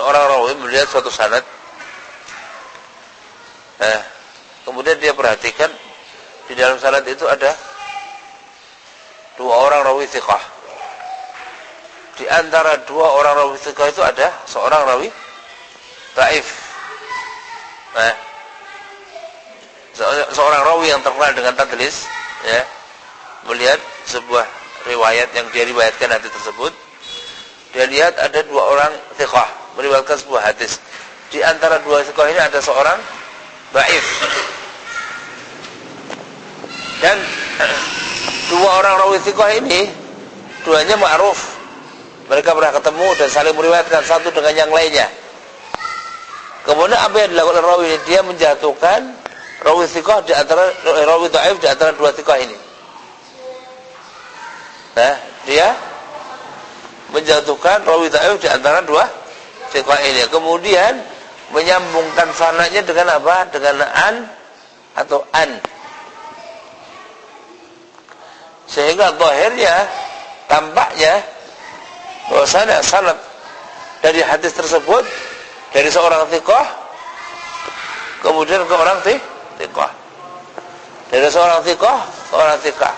seorang rawi melihat suatu sanad. Kemudian dia perhatikan di dalam sanad itu ada 2 orang rawi thiqah. Di antara 2 orang rawi thiqah itu ada seorang rawi dhaif. Seorang rawi yang terkenal dengan tadlis, ya, melihat sebuah riwayat yang dia riwayatkan hadis tersebut, dia lihat ada 2 orang thiqah meriwayatkan sebuah hadis. Di antara 2 thiqah ini ada seorang dhaif. Dan 2 orang rawi thiqah ini duanya ma'ruf. Mereka pernah ketemu dan saling meriwayatkan satu dengan yang lainnya. Kemudian apa yang dilakukan oleh rawi ini? Dia menjatuhkan rawi thiqah di antara rawi dhaif di antara 2 thiqah ini. Dia menjatuhkan rawi dhaif di antara 2 thiqah ini. Kemudian menyambungkan sanadnya dengan apa? Dengan an atau an. Sehingga zahirnya, tampaknya bahwasanya sanad dari hadis tersebut dari seorang thiqah kemudian ke orang thiqah. Dari seorang thiqah ke orang thiqah.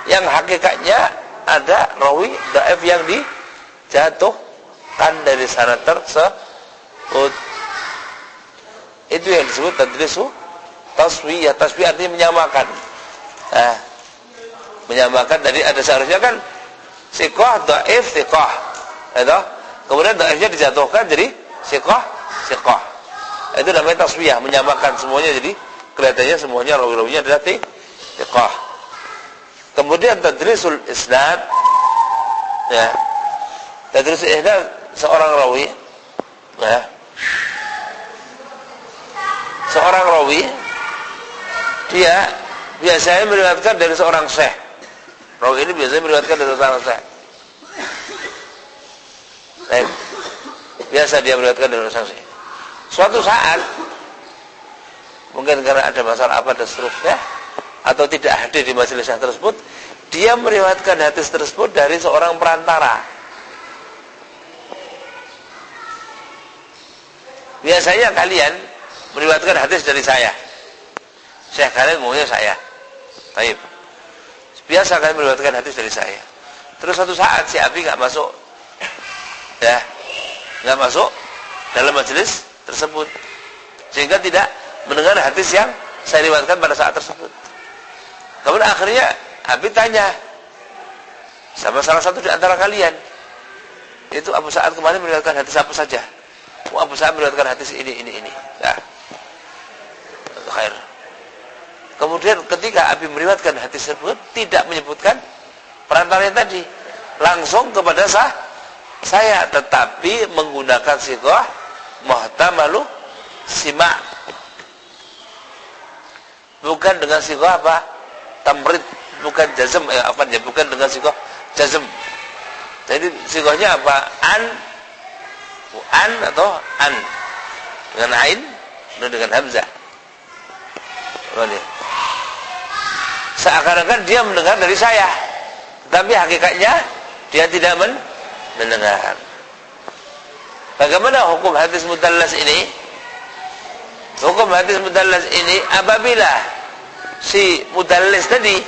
Yang hakikatnya ada rawi dhaif yang dijatuhkan dari sanad tersebut. Itu yang disebut tadlisu taswiyah. Taswiyah artinya menyamakan. Menyamakan dari ada seharusnya kan thiqah, dhaif, thiqah. Kemudian dhaifnya dijatuhkan jadi thiqah. Itu namanya taswiyah, menyamakan semuanya jadi kelihatannya semuanya rawi-rawinya adalah thiqah. Kemudian tadlisul isnad, ya. Tadlisul isnad seorang rawi, ya. Seorang rawi dia biasanya meriwayatkan dari seorang syekh. Rawi ini biasanya meriwayatkan dari seorang syekh. Biasa dia meriwayatkan dari seorang syekh. Suatu saat mungkin karena ada masalah apa dan seterusnya, atau tidak hadir di majelis tersebut, dia meriwayatkan hadis tersebut dari seorang perantara. Biasanya kalian meriwayatkan hadis dari saya, syekh kalian maunya saya. Baik. Biasa kalian meriwayatkan hadis dari saya. Terus suatu saat si Abi nggak masuk, ya, nggak masuk dalam majelis tersebut, sehingga tidak mendengar hadis yang saya riwayatkan pada saat tersebut. Kemudian akhirnya Abi tanya sama salah satu di antara kalian, itu Abu Sa'ad kemarin meriwayatkan hadis apa saja? Abu Sa'ad meriwayatkan hadis ini. Ya. Khair. Kemudian ketika Abi meriwayatkan hadis tersebut tidak menyebutkan perantara yang tadi, langsung kepada saya, tetapi menggunakan sighah muhtamalu sima'. Bukan dengan sighah apa? Tamrid, bukan jazm, bukan dengan sighah jazm. Jadi sighahnya apa? An atau an dengan ain dan dengan hamzah. Seakan-akan dia mendengar dari saya, tapi hakikatnya dia tidak mendengar. Bagaimana hukum hadis mudallas ini? Hukum hadis mudallas ini apabila si mudallis tadi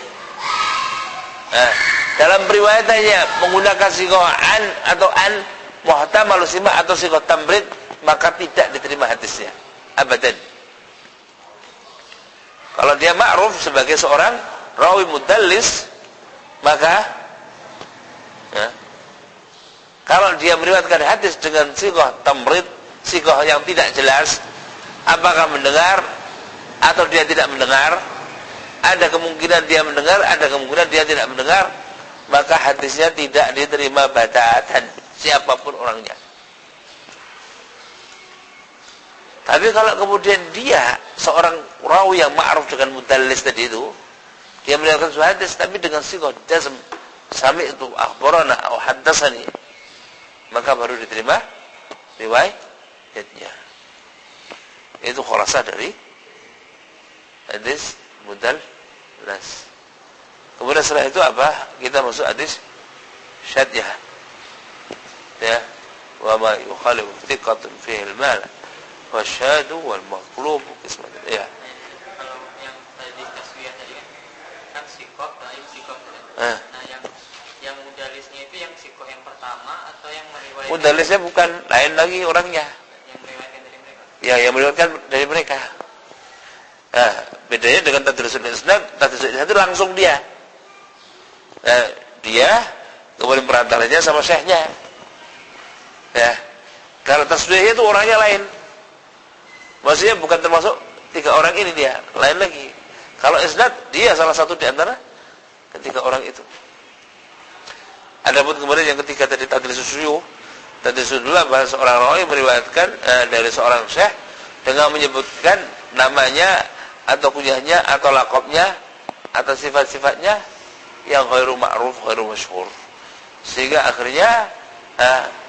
dalam periwayatannya menggunakan sighah an atau an muhtamalu sima' atau sighah tamrid, maka tidak diterima hadisnya abadan. Kalau dia ma'ruf sebagai seorang rawi mudallis, maka kalau dia meriwayatkan hadis dengan sighah tamrid, sighah yang tidak jelas, apakah mendengar atau dia tidak mendengar, ada kemungkinan dia mendengar, ada kemungkinan dia tidak mendengar, maka hadisnya tidak diterima batatan siapapun orangnya. Tapi kalau kemudian dia seorang rawi yang ma'ruf dengan mudallis tadi itu, dia meriwayatkan sebuah hadis tapi dengan sighah jazm, sami'tu akhbarana atau haddatsani, maka baru diterima riwayatnya. Itu khulasah dari hadis mudallas. Kemudian setelah itu apa? Kita masuk hadis syadz, ya. wa ma yukhalifu thiqatun fihi al-mal wa syadu wal maqlub qismatan. Ya. Kalau yang tadi taswiyah tadi kan sikoh, nah yang mudalisnya itu yang sikoh yang pertama atau yang meriwayatkan? Mudalisnya bukan, lain lagi orangnya. Yang meriwayatkan dari mereka. Ya, yang meriwayatkan dari mereka. Nah, bedanya dengan tadrisul isnad itu langsung dia. Nah, dia kemudian perantaranya sama syekhnya. Ya. Kalau tasbih itu orangnya lain. Maksudnya bukan termasuk 3 orang ini dia, lain lagi. Kalau isnad dia salah satu di antara ketiga orang itu. Adapun kemudian yang ketiga tadi tadlisus syuyukh. Tadlisus dulu bahasa seorang rawi meriwayatkan dari seorang syekh dengan menyebutkan namanya atau kunyahnya atau lakopnya atau sifat-sifatnya yang ghairu ma'ruf, ghairu masyhur. Sehingga akhirnya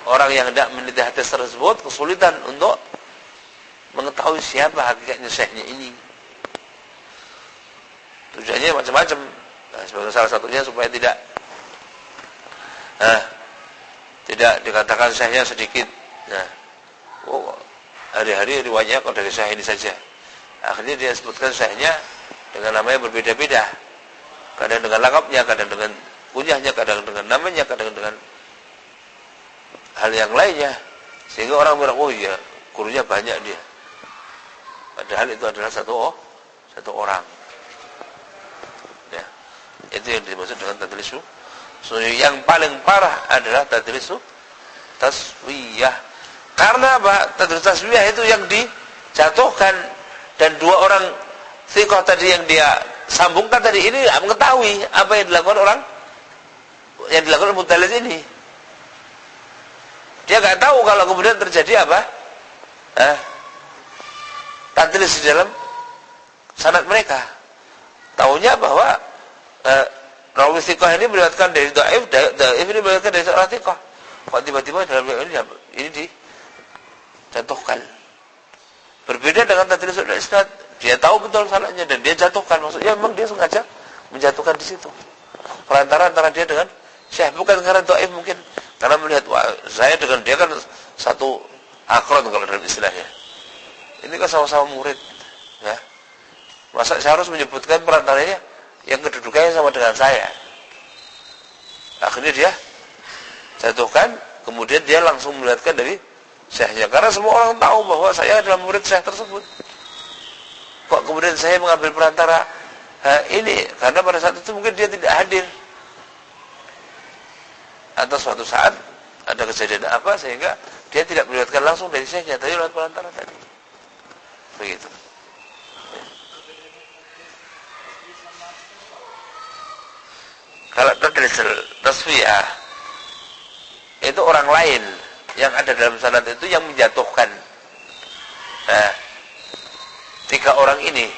orang yang hendak meneliti hadis tersebut kesulitan untuk mengetahui siapa hakikatnya syekhnya ini. Tujuannya macam-macam. Nah, sebagai salah satunya supaya tidak dikatakan syekhnya sedikit. Nah, hari-hari riwayatnya kok dari syekh ini saja. Akhirnya dia sebutkan syekhnya dengan nama yang berbeda-beda. Kadang dengan lakapnya, kadang dengan kunyahnya, kadang dengan namanya, kadang dengan hal yang lainnya. Sehingga orang bilang, oh iya, gurunya banyak dia. Padahal itu adalah satu orang. Ya. Itu yang dimaksud dengan tadlisu. So, yang paling parah adalah tadlisu taswiyah. Karena apa? Tadlisu taswiyah itu yang dijatuhkan, dan 2 orang thiqah tadi yang dia sambungkan tadi ini tidak mengetahui apa yang dilakukan mudallis ini. Dia nggak tahu kalau kemudian terjadi apa? Tadlis di dalam sanad mereka. Taunya bahwa rawi thiqah ini meriwayatkan dari dhaif ini meriwayatkan dari seorang thiqah. Kok tiba-tiba dalam ini dijatuhkan. Berbeda dengan tadlis isnad. Dia tahu betul salahnya dan dia jatuhkan. Maksudnya memang dia sengaja menjatuhkan di situ. Perantara antara dia dengan syekh, bukan karena dhaif mungkin. Karena melihat, wah, saya dengan dia kan satu akron kalau dalam istilahnya. Ini kan sama-sama murid, ya. Masa saya harus menyebutkan perantaranya yang kedudukannya sama dengan saya? Akhirnya dia jatuhkan, kemudian dia langsung melihatkan dari syekhnya. Karena semua orang tahu bahwa saya adalah murid syekh tersebut. Kok kemudian saya mengambil perantara ini? Karena pada saat itu mungkin dia tidak hadir. Atau suatu saat ada kejadian apa sehingga dia tidak melihatkan langsung dari syekhnya, tapi lewat perantara tadi. Begitu. Kalau tasfiyah itu orang lain yang ada dalam sanad itu yang menjatuhkan. Nah, 3 orang ini,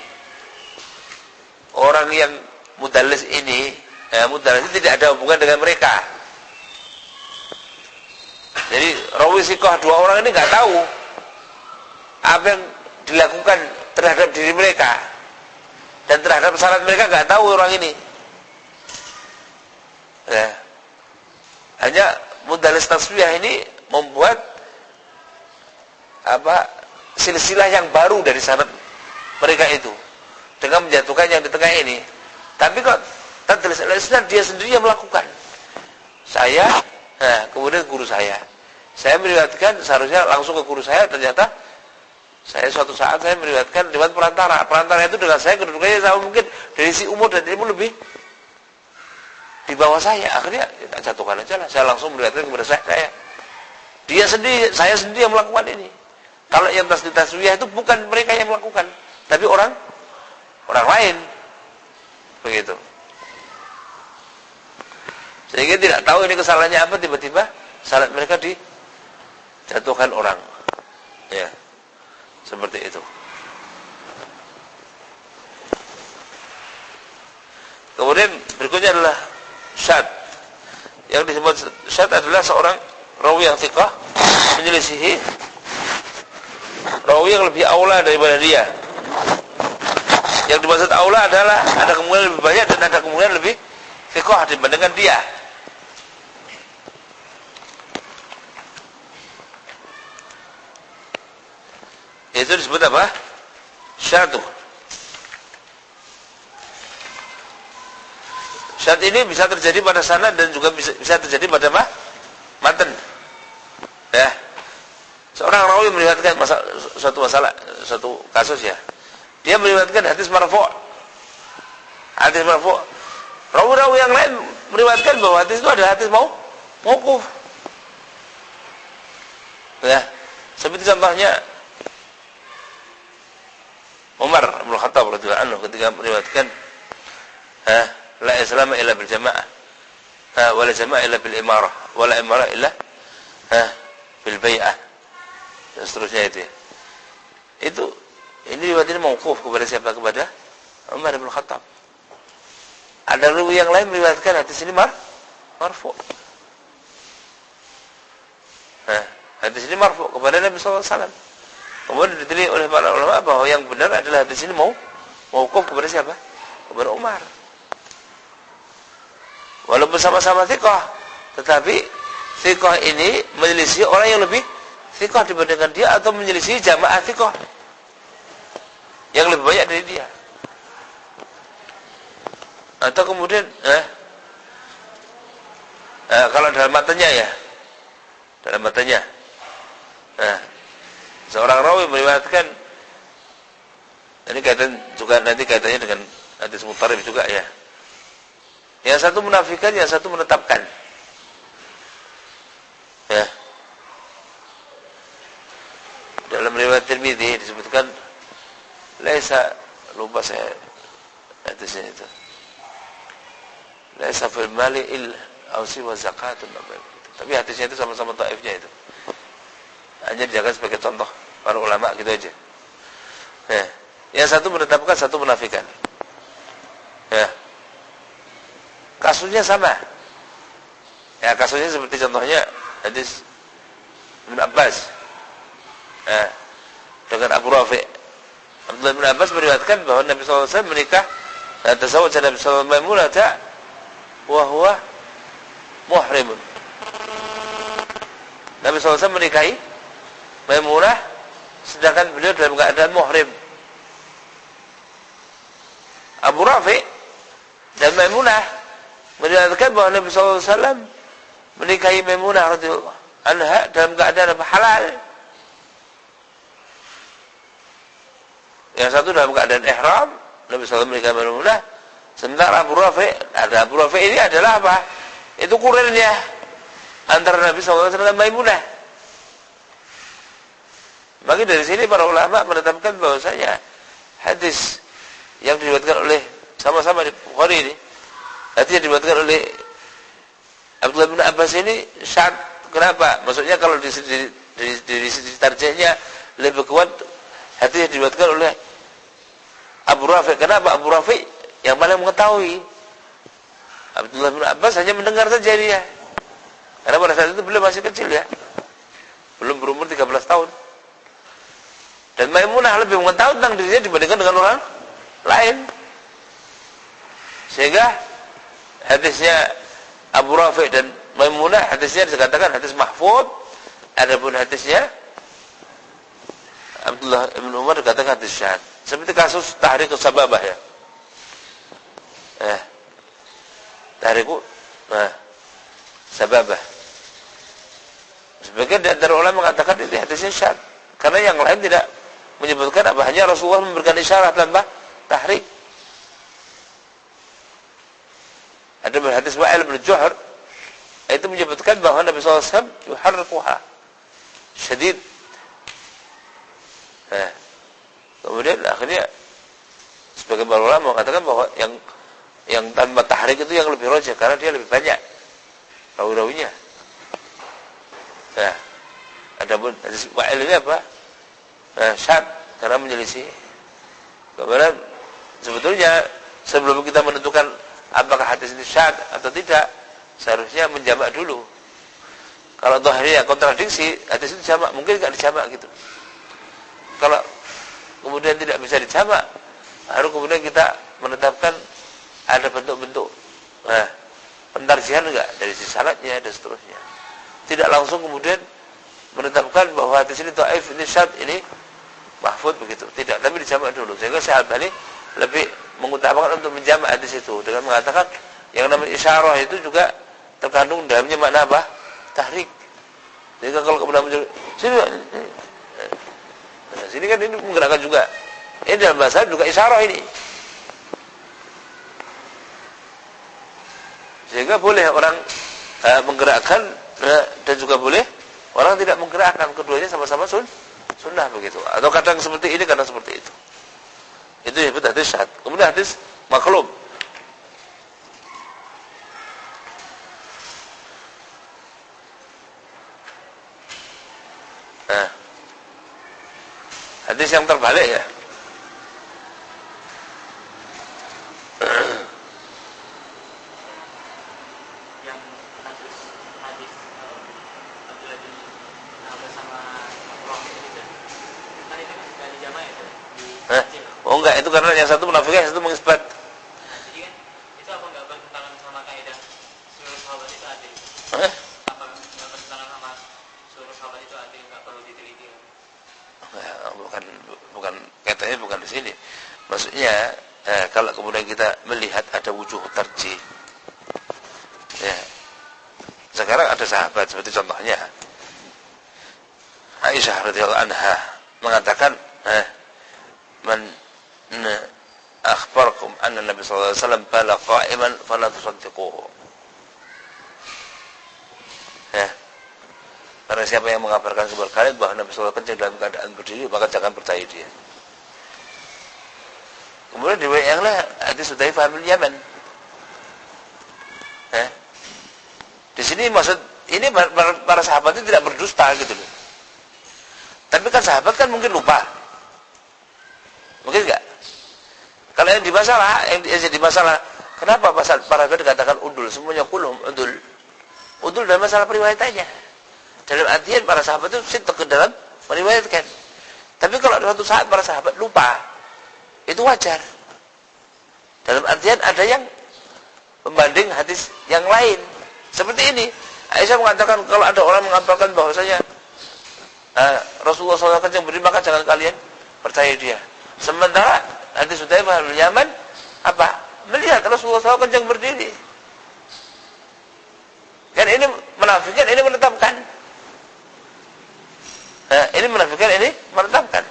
orang yang mudallis ini, mudallis tidak ada hubungan dengan mereka. Jadi rawi thiqah 2 orang ini nggak tahu apa yang dilakukan terhadap diri mereka dan terhadap sanad mereka, nggak tahu orang ini. Ya. Hanya mudallis tasfiyah ini membuat silsilah yang baru dari sanad mereka itu dengan menjatuhkan yang di tengah ini. Tapi kok tadlis al-isnad dia sendiri yang melakukan. Saya, kemudian guru saya meriwayatkan, seharusnya langsung ke guru saya, ternyata saya suatu saat saya meriwayatkan lewat perantara. Perantara itu dengan saya kedudukannya sama mungkin dari si umur dan ilmu lebih di bawah saya. Akhirnya kita jatuhkan aja lah. Saya langsung meriwayatkan kepada saya. Dia sendiri, saya sendiri yang melakukan ini. Kalau yang taswiyah itu bukan mereka yang melakukan, tapi orang lain. Begitu. Sehingga tidak tahu ini kesalahannya apa, tiba-tiba salat mereka dijatuhkan orang. Ya. Seperti itu. Kemudian berikutnya adalah syad. Yang disebut syad adalah seorang rawi yang thiqah menyelisihi rawi yang lebih aula daripada dia. Yang dimaksud aula adalah ada kemungkinan lebih banyak dan ada kemungkinan lebih thiqah dibandingkan dia. Itu disebut apa? Syadz. Syadz ini bisa terjadi pada sanad dan juga bisa terjadi pada apa? Matan. Ya. Seorang rawi meriwayatkan suatu kasus ya. Dia meriwayatkan hadis marfu'. Hadis marfu'. Rawi-rawi yang lain meriwayatkan bahwa hadis itu adalah hadis mauquf. Ya. Seperti contohnya Umar bin Khattab radhiyallahu anhu ketika meriwayatkan la islama illa bil jamaah wa la jamaah illa bil imarah wa la imarah illa bil bai'ah dan seterusnya itu ya. Ini riwayat ini mauquf kepada siapa? Kepada Umar bin Khattab. Ada rawi yang lain meriwayatkan hadis ini marfu'. Hadis ini marfu' kepada Nabi sallallahu alaihi wasallam. Kemudian diteliti oleh para ulama bahwa yang benar adalah hadis ini mauquf kepada siapa? Kepada Umar. Walaupun sama-sama thiqah, tetapi thiqah ini menyelisih orang yang lebih thiqah dibandingkan dia atau menyelisih jamaah thiqah yang lebih banyak dari dia. Atau kemudian kalau dalam matanya ya, seorang rawi meriwayatkan, ini kaitan juga nanti kaitannya dengan hadis mutarib juga ya. Yang satu menafikan, yang satu menetapkan. Ya. Dalam riwayat Tirmidzi disebutkan laisa, lupa saya hadisnya itu. Laisa fil mali illa ausi wa zakatun. Tapi hadisnya itu sama-sama dhaifnya itu. Hanya dijaga sebagai contoh para ulama gitu aja. Ya. Yang satu menetapkan, satu menafikan. Ya. Kasusnya sama. Ya, kasusnya seperti contohnya hadis Ibn Abbas. Ya. Dengan Abu Rafi'. Abdullah bin Abbas meriwayatkan bahwa Nabi sallallahu alaihi wasallam menikah dan tazawwaja Nabi sallallahu alaihi wasallam Maimunah wa huwa muhrimun. Nabi sallallahu alaihi wasallam menikahi Maimunah sedangkan beliau dalam keadaan muhrim. Abu Rafi' dan Maimunah meriwayatkan bahwa Nabi sallallahu alaihi wasallam menikahi Maimunah radhiyallahu anha dalam keadaan halal. Yang satu dalam keadaan ihram, Nabi sallallahu alaihi wasallam menikahi Maimunah, sementara Abu Rafi' ini adalah apa? Itu kurirnya antara Nabi sallallahu alaihi wasallam dan Maimunah. Maka dari sini para ulama menetapkan bahwasanya hadis yang diriwayatkan oleh sama-sama di Bukhari ini, hadis yang diriwayatkan oleh Abdullah bin Abbas ini syad. Kenapa? Maksudnya kalau di sisi tarjihnya lebih kuat hadis yang diriwayatkan oleh Abu Rafi'. Kenapa? Abu Rafi' yang paling mengetahui. Abdullah bin Abbas hanya mendengar saja dia. Karena pada saat itu beliau masih kecil ya. Belum berumur 13 tahun. Dan Maimunah lebih mengetahui tentang dirinya dibandingkan dengan orang lain. Sehingga hadisnya Abu Rafi' dan Maimunah, hadisnya dikatakan hadis mahfuz. Adapun hadisnya Abdullah bin Umar dikatakan hadis syad. Seperti kasus tahriq sababah ya. Tahriq sababah. Sebagian di antara ulama mengatakan ini hadisnya syad. Karena yang lain tidak menyebutkan apa, hanya Rasulullah memberikan isyarat tanpa tahrik. Ada hadis Wa'il bin Juhr itu menyebutkan bahwa Nabi sallallahu alaihi wasallam yuharriquha syadid. Kemudian akhirnya sebagian para ulama mengatakan bahwa yang tanpa tahrik itu yang lebih rajih karena dia lebih banyak rawi-rawinya. Adapun hadis Wa'il ini apa? Syad karena menyelisih. Kemudian sebetulnya sebelum kita menentukan apakah hadis ini syad atau tidak, seharusnya menjamak dulu. Kalau dhahirnya kontradiksi, hadis itu jamak, mungkin enggak dijamak gitu. Kalau kemudian tidak bisa dijamak, baru kemudian kita menetapkan ada bentuk-bentuk pentarjihan enggak dari sisi sanadnya dan seterusnya. Tidak langsung kemudian menetapkan bahwa hadis ini dhaif, ini syad, ini mahfud begitu. Tidak, tapi dijamak dulu. Sehingga Syekh Albani lebih mengutamakan untuk menjamak hadis itu dengan mengatakan yang namanya isyarah itu juga terkandung dalamnya makna apa? Tahrik. Jadi kalau kemudian muncul sini kan ini menggerakkan juga. Ini dalam bahasa juga isyarah ini. Sehingga boleh orang menggerakkan dan juga boleh orang tidak menggerakkan, keduanya sama-sama sunnah begitu. Atau kadang seperti ini, kadang seperti itu. Itu disebut hadis syad. Kemudian hadis maklum. Nah, hadis yang terbalik ya. Oh enggak, itu karena yang satu menafikan, yang satu mengisbat. Jadi kan itu apa enggak bertentangan sama kaidah seluruh sahabat itu adil? Apa enggak bertentangan sama seluruh sahabat itu adil, enggak perlu diteliti? Bukan kaitannya bukan di sini. Maksudnya kalau kemudian kita melihat ada wujuh tarjih. Ya. Sekarang ada sahabat seperti contohnya Aisyah radhiyallahu anha mengatakan man akhbarakum anna Nabi sallallahu alaihi wasallam bala qa'iman fala tusaddiquhu. Ya. Karena siapa yang mengabarkan kepada kalian bahwa Nabi sallallahu alaihi wasallam dalam keadaan berdiri, maka jangan percaya dia. Kemudian di yang lain hadis Hudzaifah bin Yaman. Di sini maksud ini para sahabat itu tidak berdusta gitu loh. Tapi kan sahabat kan mungkin lupa. Mungkin enggak? Kalau yang di masalah, kenapa para sahabat dikatakan udul? Semuanya kulum udul. Udul dalam masalah periwayatannya. Dalam artian para sahabat itu sintek ke dalam meriwayatkan. Tapi kalau ada suatu saat para sahabat lupa, itu wajar. Dalam artian ada yang membanding hadis yang lain. Seperti ini. Aisyah mengatakan kalau ada orang mengabarkan bahwasanya Rasulullah SAW yang berdiri, maka jangan kalian percaya dia. Sementara hadis Hudzaifah bin Yaman apa? Melihat Rasulullah SAW yang berdiri. Kan ini menafikan, ini menetapkan. Ini menafikan, ini menetapkan.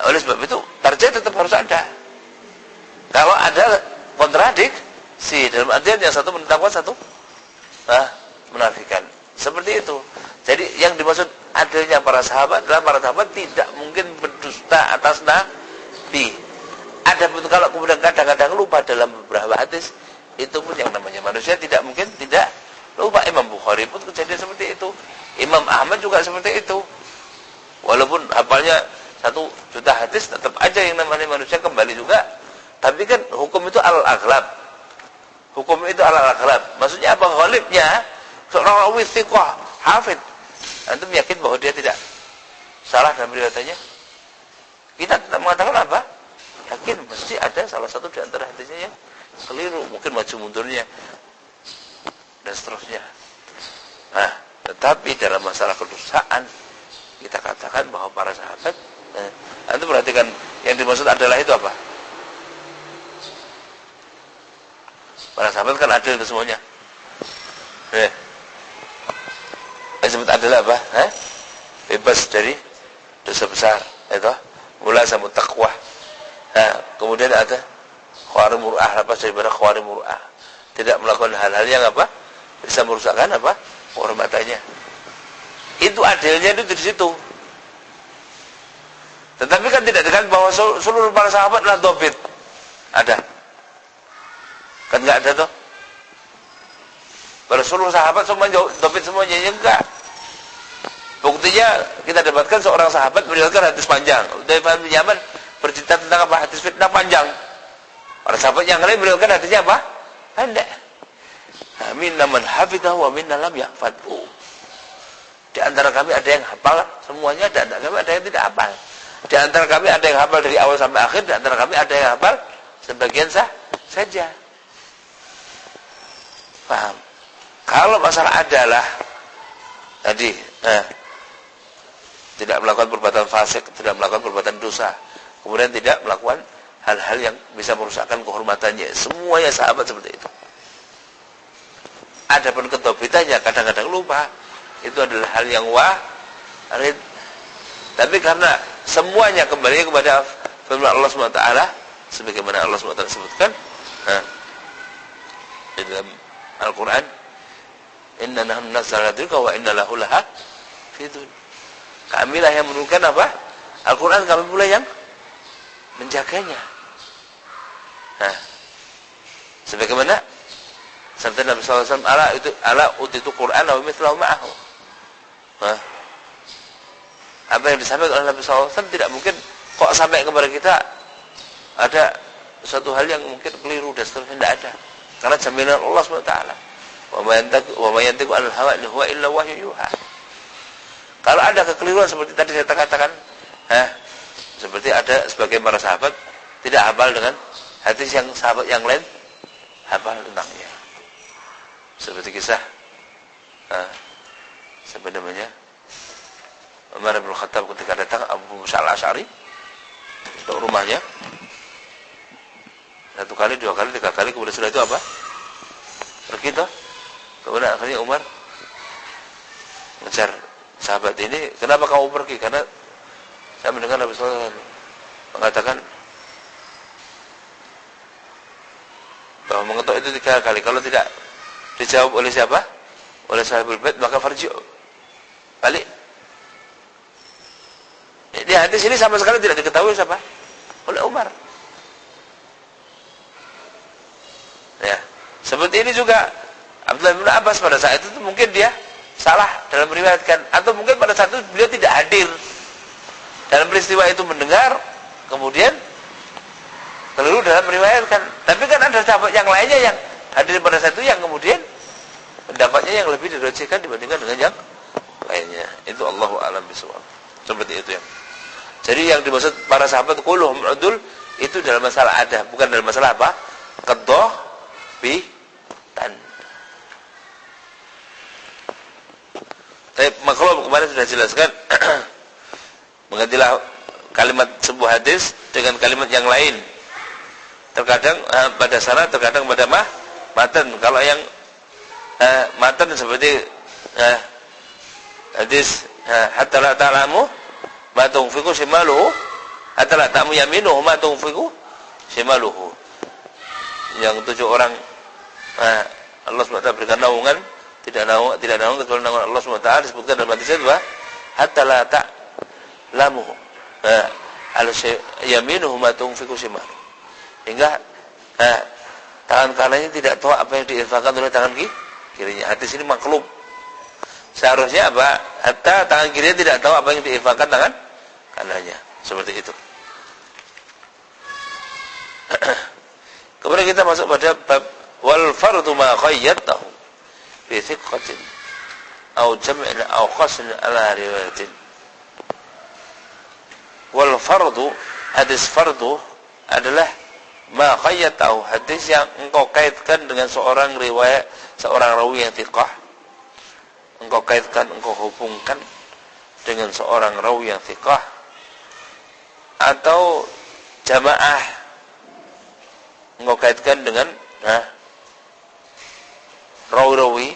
Oleh sebab itu tarjih tetap harus ada. Kalau ada kontradiksi dalam artian yang satu menetapkan, satu menafikan. Seperti itu. Jadi yang dimaksud adilnya para sahabat adalah para sahabat tidak mungkin berdusta atas Nabi. Ada betul kalau kemudian kadang-kadang lupa dalam beberapa hadis, itu pun yang namanya manusia tidak mungkin tidak lupa. Imam Bukhari pun kejadian seperti itu. Imam Ahmad juga seperti itu. Walaupun hafalnya 1 juta hadis, tetap aja yang namanya manusia kembali juga. Tapi kan hukum itu al-aghlab. Hukum itu al-aghlab. Maksudnya apa? Ghalibnya seorang rawi thiqah, hafidh, antum yakin bahwa dia tidak salah dalam riwayatnya? Kita tetap mengatakan apa? Yakin mesti ada salah satu di antara hadisnya yang keliru, mungkin maju mundurnya dan seterusnya. Nah, tetapi dalam masalah kedustaan kita katakan bahwa para sahabat, antum perhatikan yang dimaksud adalah itu apa? Para sahabat kan adil itu semuanya. Disebut adalah apa? Bebas dari dosa besar, itu mulai sama taqwa. Kemudian ada khawarim mur'ah, lepas daripada khawarim mur'ah, tidak melakukan hal-hal yang apa? Bisa merusakkan apa? Kehormatannya. Itu adilnya itu di situ. Tetapi kan tidak dengan bahwa seluruh para sahabat adalah dobit. Ada? Kan enggak ada toh? Pada seluruh sahabat semuanya dobit semuanya, ya enggak. Buktinya kita dapatkan seorang sahabat meriwayatkan hadis panjang. Hudzaifah bin Yaman bercerita tentang apa? Hadis fitnah panjang. Para sahabat yang lain meriwayatkan hadisnya apa? Pendek. Minna man hafidhahu wa minna lam yahfadhu. Di antara kami ada yang hafal semuanya, dan di antara kami ada yang tidak hafal. Di antara kami ada yang hafal dari awal sampai akhir, di antara kami ada yang hafal sebagian saja. Paham? Kalau masalah adalah tadi tidak melakukan perbuatan fasik, tidak melakukan perbuatan dosa, kemudian tidak melakukan hal-hal yang bisa merusakkan kehormatannya. Semuanya sahabat seperti itu. Adapun ketobitannya kadang-kadang lupa, itu adalah hal yang warid. Tapi karena semuanya kembali kepada firman Allah SWT, sebagaimana Allah SWT sebutkan di dalam Al-Quran, inna nahnu nazzalna dzikra wa inna lahu lahafizun. Kamilah yang menurunkan apa? Al-Quran, kami pula yang menjaganya. Sebagaimana sabda Nabi SAW, ala utitu Quran wa mithlahu ma'ahu. Apa yang disampaikan oleh Nabi SAW tidak mungkin kok sampai kepada kita ada suatu hal yang mungkin keliru dan seterusnya, tidak ada. Karena jaminan Allah SWT. Wa ma yantiqu 'anil hawa in huwa illa wahyu yuha. Kalau ada kekeliruan seperti tadi saya katakan, seperti ada sebagian para sahabat tidak hafal dengan hadis yang sahabat yang lain hafal tentangnya. Seperti kisah sebenarnya Umar bin Khattab ketika datang Abu Musa al-Asy'ari ke rumahnya, satu kali, dua kali, tiga kali, kemudian sudah itu apa? Pergi toh. Kemudian akhirnya Umar ngejar sahabat ini, kenapa kamu pergi? Karena saya mendengar Nabi SAW mengatakan bahwa mengetok itu 3 kali. Kalau tidak dijawab oleh siapa? Oleh sahibul bait, maka farji', balik. Di hadis ini sama sekali tidak diketahui siapa? Oleh Umar. Ya, seperti ini juga Abdullah bin Abbas pada saat itu mungkin dia salah dalam meriwayatkan, atau mungkin pada saat itu beliau tidak hadir dalam peristiwa itu, mendengar kemudian keliru dalam meriwayatkan. Tapi kan ada sahabat yang lainnya yang hadir pada saat itu yang kemudian pendapatnya yang lebih dirujukkan dibandingkan dengan yang lainnya. Itu Allahu a'lam bishawab. Seperti itu ya. Jadi yang dimaksud para sahabat kulluhum udul itu dalam masalah ada, bukan dalam masalah apa? Qaddah bi tan. Tapi maklum kemarin sudah jelaskan menggantilah kalimat sebuah hadis dengan kalimat yang lain. Terkadang pada sana, terkadang pada matan. Kalau yang matan seperti hadis hatta la ta'lamu ma tunfiqu shimaluhu, hatta la ta'lamu yaminuhu ma tunfiqu shimaluhu. Yang 7 orang Allah SWT berikan naungan, tidak naung kecuali naungan Allah SWT, disebutkan dalam hadis itu hatta la ta'lamu yaminuhu ma tunfiqu shimaluhu. Hingga tangan kanannya tidak tahu apa yang diinfakkan oleh tangan kirinya. Hadis ini maklum. Seharusnya apa? Hatta tangan kirinya tidak tahu apa yang diinfakkan tangan kanannya. Seperti itu. Kemudian kita masuk pada bab wal fardu ma qayyadahu bi thiqatin aw jam'in aw qasrin ala riwayatin. Wal fardu, hadis fardu adalah ma qayyadahu, hadis yang engkau kaitkan dengan seorang riwayat, seorang rawi yang thiqah. Engkau kaitkan, engkau hubungkan dengan seorang rawi yang thiqah, atau jamaah engkau kaitkan dengan rawi-rawi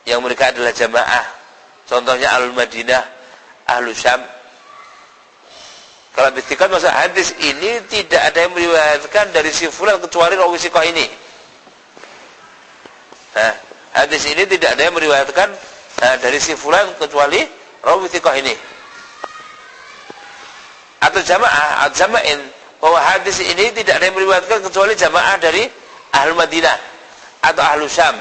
yang mereka adalah jamaah. Contohnya Ahlul Madinah, Ahlul Syam. Kalau buktikan masa hadis ini tidak ada yang meriwayatkan dari si fulan kecuali rawi thiqah ini. Hadis ini tidak ada yang meriwayatkan dari si fulan kecuali rawi thiqah ini. Atau jamaah, atau jama'in, bahwa hadis ini tidak ada yang meriwayatkan kecuali jamaah dari Ahlul Madinah atau Ahlul Syam.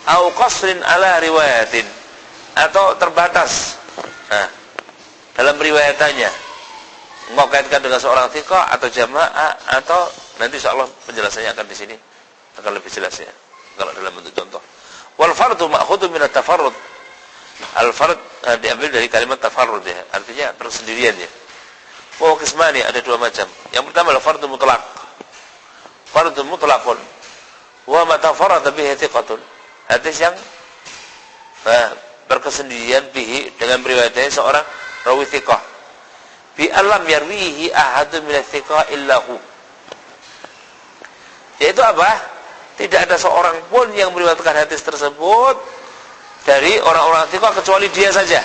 Au qasrin ala riwayatin, atau terbatas dalam riwayatannya. Engkau kaitkan dengan seorang thiqah atau jamaah, atau nanti insyaallah penjelasannya akan di sini akan lebih jelas ya kalau dalam bentuk contoh. Wal fardu ma'khudun min at-tafarrud. Al fard diambil dari kalimat tafarrud ya, artinya tersendirian ya. Wa qismani, ada 2 macam. Yang pertama al fardu mutlaq. fardun mutlaqun wa ma tafarrada bihi thiqatun. Hadis yang berkesendirian bihi dengan riwayatnya seorang rawi thiqah. Bi alam yarwihi ahadun min thiqah illahu. Yaitu apa? Tidak ada seorang pun yang meriwayatkan hadis tersebut dari orang-orang thiqah kecuali dia saja.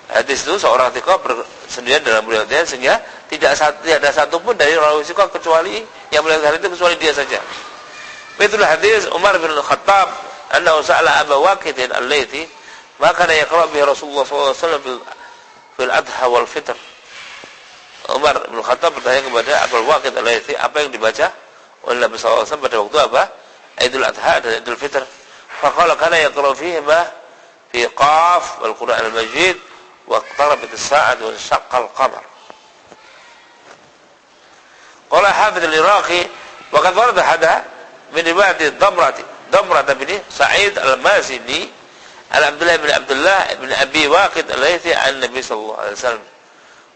Hadis itu seorang thiqah bersendirian dalam riwayatnya sehingga tidak ada satupun dari rawi thiqah kecuali yang meriwayatkan hadis itu kecuali dia saja. Betul hadis Umar bin Khattab annahu sa'ala Abu Waqid al-Laythi ma kana yaqra bihi Rasulullah sallallahu alaihi wasallam fil adha wal fitr. Umar bin Khattab bertanya kepada Abu Waqid al-Laythi apa yang dibaca oleh Nabi sallallahu alaihi wasallam pada waktu apa? Idul Adha dan Idul Fitr. Faqala kana yaqra fihi ma fi Qaf wal Qur'an al-Majid wa iqtarabat as-sa'ah wa shaqqa al-qamar. Qala Hafidz al-Iraqi wa qad warada hada min riwayat Damrah bin Sa'id al-Mazini al-Abdullah bin Abi Waqid al-Laythi an Nabi sallallahu alaihi wasallam.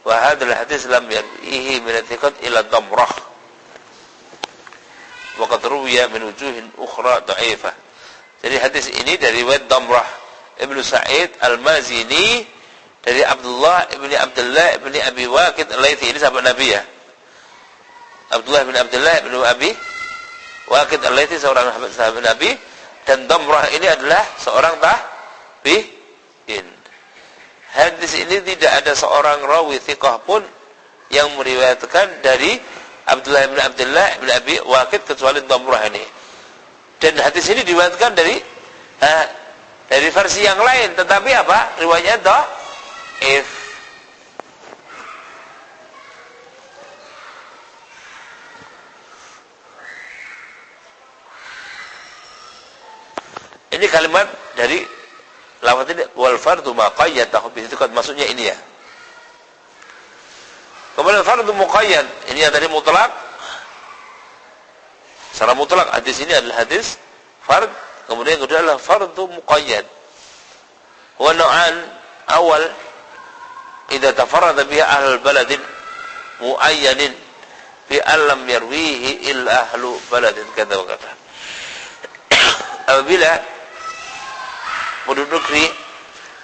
Wa hadha al-hadits lam yarwihi min thiqat ila Damrah. Wa qad ruwiya min wujuhin ukhra dha'ifah. Jadi hadis ini dari riwayat Damrah Ibnu Sa'id al-Mazini dari Abdullah bin Abi Waqid al-Laythi, ini sahabat Nabi ya. Abdullah bin Abi Waqid al-Laythi seorang sahabat Nabi, dan Damrah ini adalah seorang tabi'in. Hadis ini tidak ada seorang rawi thiqah pun yang meriwayatkan dari Abdullah bin Abi Waqid kecuali Damrah ini. Dan hadis ini diriwayatkan dari versi yang lain, tetapi apa? Riwayatnya dhaif. Ini kalimat dari lafaz ini wal fardu ma qayyadahu bi thiqat, maksudnya ini ya. Kemudian fardu muqayyad, ini yang tadi mutlak. Secara mutlak hadis ini adalah hadis fard, kemudian yang kedua adalah fardu muqayyad. Wa nau'an awal idza tafarrada biha ahlul baladin muayyanin bi alam yarwihi illa ahlu baladin kata wa kata. Apabila penduduk negeri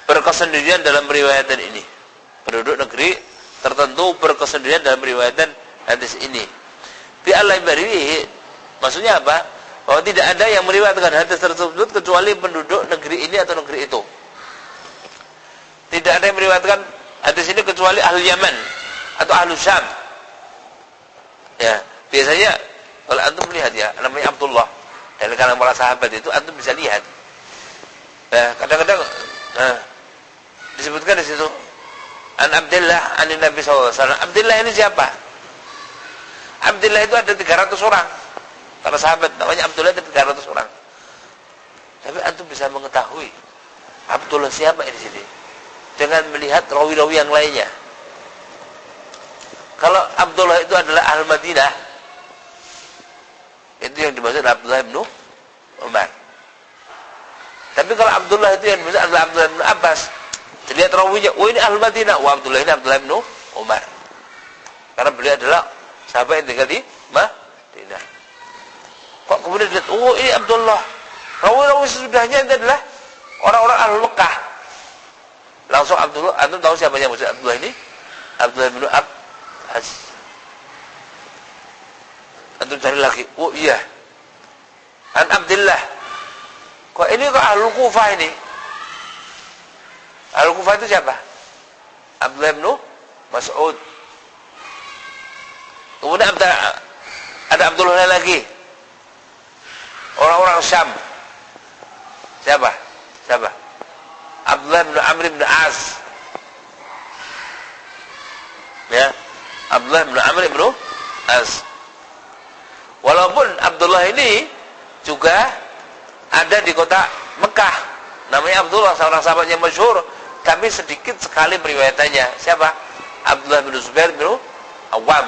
berkesendirian dalam riwayatan ini, penduduk negeri tertentu berkesendirian dalam riwayatan hadis ini, bi alam yarwihi, maksudnya apa? Bahwa tidak ada yang meriwayatkan hadis tersebut kecuali penduduk negeri ini atau negeri itu. Tidak ada yang meriwayatkan hadis ini kecuali ahli Yaman atau ahli Syam. Ya, biasanya kalau antum melihat ya, namanya Abdullah, dari kalangan para sahabat itu antum bisa lihat. Ya, kadang-kadang disebutkan di situ an Abdullah an Nabi sallallahu alaihi wasallam. Abdullah ini siapa? Abdullah itu ada 300 orang. Para sahabat namanya Abdullah itu 300 orang. Tapi antum bisa mengetahui Abdullah siapa di sini dengan melihat rawi-rawi yang lainnya. Kalau Abdullah itu adalah Al-Madinah, itu yang dimaksud Abdullah bin Umar. Tapi kalau Abdullah itu yang dimaksud adalah Abdullah bin Abbas, dilihat rawinya, oh ini Al-Madinah, wah Abdullah ini Abdullah bin Umar. Karena beliau adalah sahabat yang tinggal di Madinah. Kok kemudian dilihat, oh ini Abdullah, rawi-rawi sesudahnya itu adalah orang-orang Ahlul Mekah. Langsung Abdullah, antum tahu siapa yang maksud Abdullah ini? Abdullah bin Abbas. Antum cari lagi, oh iya, an Abdullah. Kok ini kok Ahlul Kufah ini? Ahlul Kufah itu siapa? Abdullah bin Mas'ud. Kemudian ada Abdullah lagi, orang-orang Syam. Siapa? Abdullah bin Amr bin As. Ya, Abdullah bin Amr bin As. Walaupun Abdullah ini juga ada di kota Mekah, namanya Abdullah, seorang sahabat yang masyhur, tapi sedikit sekali periwayatannya. Siapa? Abdullah bin Zubair bin Awam.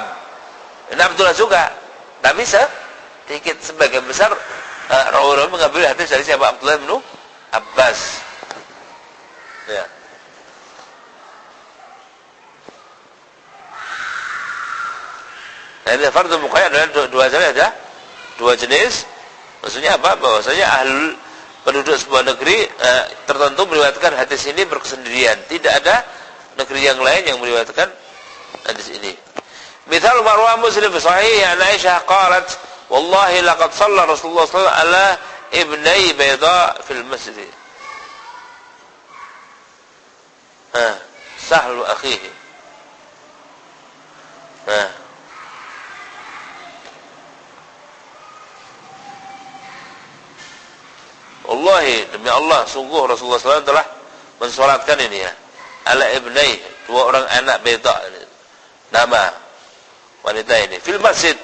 Ini Abdullah juga, tapi sedikit. Sebagian besar rawi-rawi mengambil hadis dari siapa? Abdullah bin Abbas. Ya. Nah, ini fardhu muqayyad adalah dua jenis. Maksudnya apa? Bahwasanya ahlul penduduk sebuah negeri tertentu meriwayatkan hadis ini berkesendirian. Tidak ada negeri yang lain yang meriwayatkan hadis ini. Misal marwah Muslim sahih an Aisyah qalat, "Wallahi laqad shalla Rasulullah sallallahu alaihi wasallam ala ibnai bayda fil masjid." Sahlu akhihi. Wallahi, demi Allah, sungguh Rasulullah SAW telah mensolatkan ini ya, ala ibnai, dua orang anak beda, nama wanita ini, fil masjid,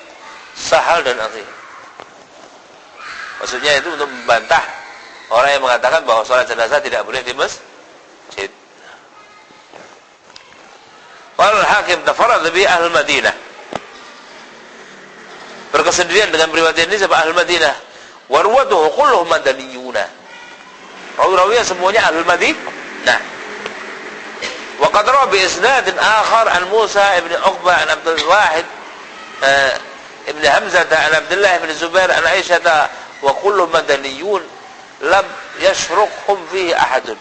Sahal dan akhi. Maksudnya itu untuk membantah orang yang mengatakan bahwa sholat jenazah tidak boleh di masjid. Wal Hakim tafarrad bi ahli Madinah. Berkesendirian dengan riwayat ini siapa ahli Madinah. Warwatuhu kulluhum madaniyuna. Rawi-rawinya semuanya ahli Madinah. Wa qad rawa bi isnadin akhar an Musa ibn Uqbah an Abdul Wahid ibn Hamzah an Abdullah ibn Zubair an Aisyah wa kulluhum madaniyun lam yashruqhum fihi ahadun.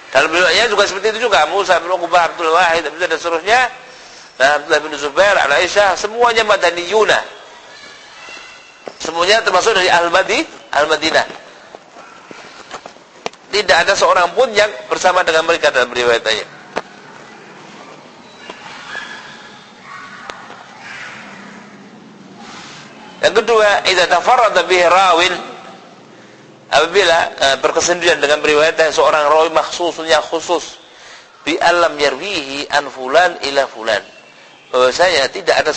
Dalam riwayatnya juga seperti itu juga, Musa bin Uqbah, Abdul Wahid dan seterusnya, dan Abdullah bin Zubair, Aisyah, semuanya madaniyuna. Semuanya termasuk dari Al-Madinah. Tidak ada seorang pun yang bersama dengan mereka dalam riwayatnya. Yang kedua, idza tafarrada bihi rawin, apabila berkesendirian dengan riwayatnya seorang rawi makhsusunnya khusus bi alam yarwihi an fulan ila fulan, bahwasanya tidak ada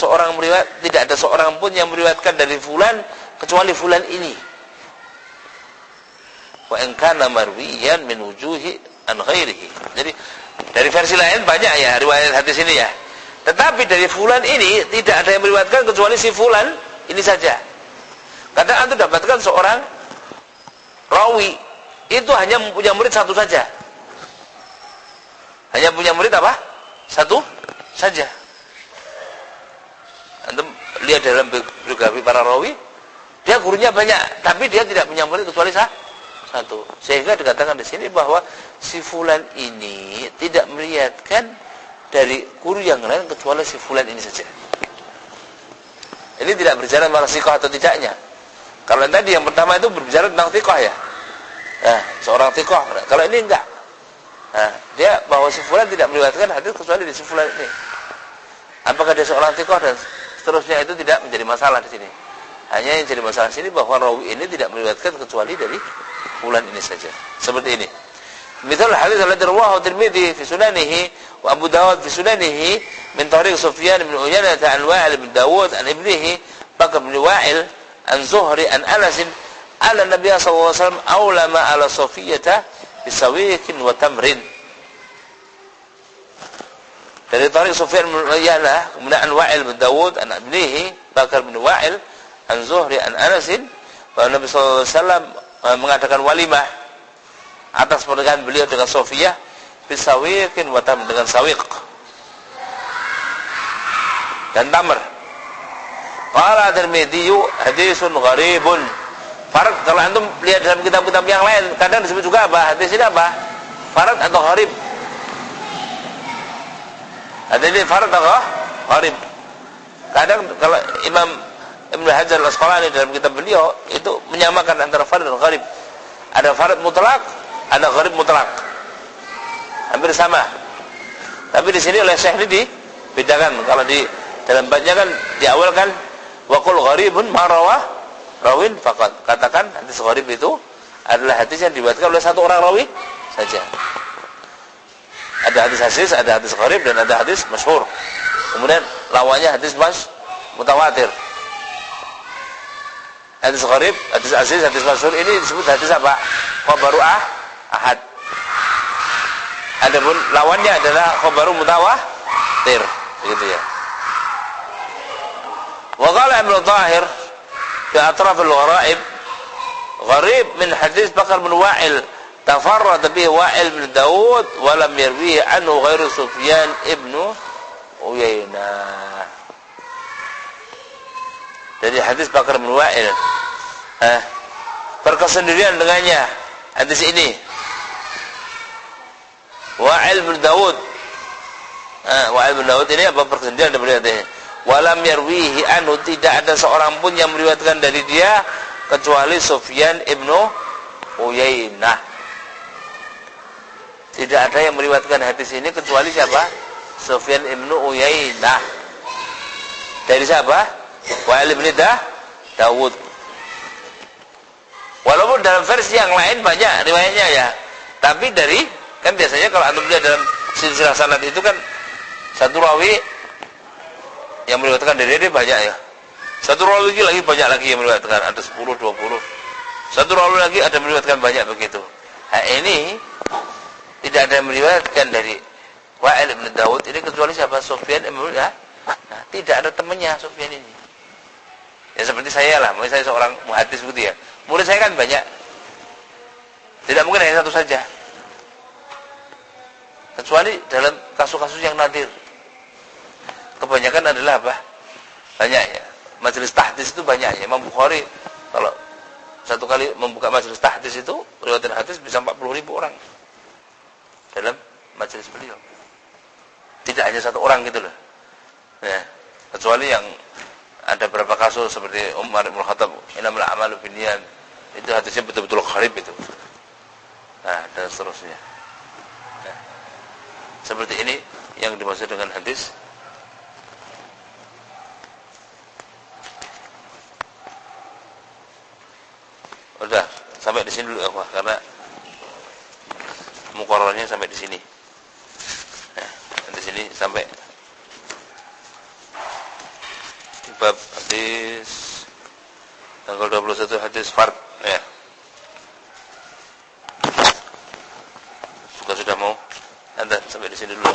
seorang pun yang meriwayatkan dari fulan kecuali fulan ini. Wa in kana marwiyan min wujuhi an ghairihi. Jadi dari versi lain banyak ya riwayat hadis ini ya. Tetapi dari fulan ini tidak ada yang meriwayatkan kecuali si fulan ini saja. Kadang antum dapatkan seorang rawi itu hanya punya murid satu saja. Hanya punya murid apa? Satu saja. Antum lihat dalam biografi para rawi, dia gurunya banyak, tapi dia tidak punya murid kecuali satu. Sehingga dikatakan di sini bahwa si fulan ini tidak meriwayatkan dari guru yang lain kecuali si fulan ini saja. Ini tidak berbicara tentang thiqah atau tidaknya. Kalau tadi yang pertama itu berbicara tentang thiqah ya. Nah, seorang thiqah. Kalau ini enggak. Nah, dia bahwa si fulan tidak meriwayatkan hadis kecuali di si fulan ini. Apakah dia seorang thiqah dan seterusnya itu tidak menjadi masalah di sini. Hanya yang jadi masalah di sini bahwa rawi ini tidak meriwayatkan kecuali dari fulan ini saja. Seperti ini. Misal hadis alladhi rawahu Tirmidzi fi sunanihi wa Abu Dawud fi sunanihi min tariq Sufyan bin Uyainah an Wa'il bin Dawud an ibnihi Bakr bin Wa'il an Zuhri an Anas ala Nabi sallallahu alaihi wasallam aulama ala Safiyata bisawiqin wa tamrin. Dari tariq Sufyan bin Uyainah kemudian an Wa'il bin Dawud an ibnihi Bakr bin Wa'il an Zuhri an Anas bahwa Nabi sallallahu alaihi wasallam mengadakan walimah atas pernikahan beliau dengan Sofiyah bisawiqin wa tam, dengan sawiq dan tamr. Qala Tirmidzi hadisun gharibun. Farad, kalau antum lihat dalam kitab-kitab yang lain kadang disebut juga apa? Hadis ini apa? Farad atau gharib? Hadis ini farad atau gharib? Kadang kalau Imam Ibnu Hajar Al-Asqalani dalam kitab beliau itu menyamakan antara farad dan gharib. Ada farad mutlak, ada gharib mutlak. Hampir sama. Tapi di sini oleh Syekh ini dibedakan. Kalau di dalam babnya kan di awal kan waqul gharibun ma rawah rawin faqat. Katakan hadis gharib itu adalah hadis yang diriwayatkan oleh satu orang rawi saja. Ada hadis aziz, ada hadis gharib dan ada hadis masyhur. Kemudian lawannya hadis mutawatir. Hadis gharib, hadis aziz, hadis masyhur ini disebut hadis apa? Khabaru ahad. Adapun lawannya adalah khabaru mutawatir, begitu ya. Wa qala Ibnu Thahir fi atraf al-gharaib gharib min hadis Bakar bin Wa'il tafarrada bihi Wa'il bin Dawud wa lam yarwihi anhu ghairu Sufyan ibnu Uyainah. dari hadis Bakar bin Wa'il. Berkesendirian dengannya hadis ini. Wa'il bin Dawud. Wa'il bin Dawud ini apa berkesendirian dari hadis ini? Walam yarwihi anhu, tidak ada seorang pun yang meriwayatkan dari dia kecuali Sufyan ibnu Uyainah. Tidak ada yang meriwayatkan hadis ini kecuali siapa? Sufyan ibnu Uyainah. Dari siapa? Wa'il bin Dawud. Walaupun dalam versi yang lain banyak riwayatnya ya, tapi dari, kan biasanya kalau antum lihat dalam silsilah sanad itu kan satu rawi yang meriwayatkan dari dia banyak ya. Satu rawi lagi banyak lagi yang meriwayatkan, ada 10, 20. Satu rawi lagi ada meriwayatkan banyak begitu. Nah, ini tidak ada yang meriwayatkan dari Wa'il bin Dawud ini kecuali siapa? Sufyan ibnu Uyainah. Nah, tidak ada temannya Sufyan ini. Ya seperti saya lah, mungkin saya seorang muhadis begitu ya. Murid saya kan banyak. Tidak mungkin hanya satu saja. Kecuali dalam kasus-kasus yang nadir. Kebanyakan adalah apa? Banyak ya. Majelis tahdits itu banyak ya. Imam Bukhari kalau satu kali membuka majelis tahdits itu riwayat hadis bisa 40.000 orang dalam majelis beliau. Tidak hanya satu orang gitu loh. Ya. Kecuali yang ada beberapa kasus seperti Umar bin Khattab, innamal a'malu binniyat, itu hadisnya betul-betul gharib itu. Nah, dan seterusnya. Nah, seperti ini yang dimaksud dengan hadis. Udah, sampai di sini dulu ya, karena muqarrarnya sampai di sini. Nah, di sini sampai bab hadis tanggal 21 hadis fard ya. Sudah mau. Anda sampai di sini dulu.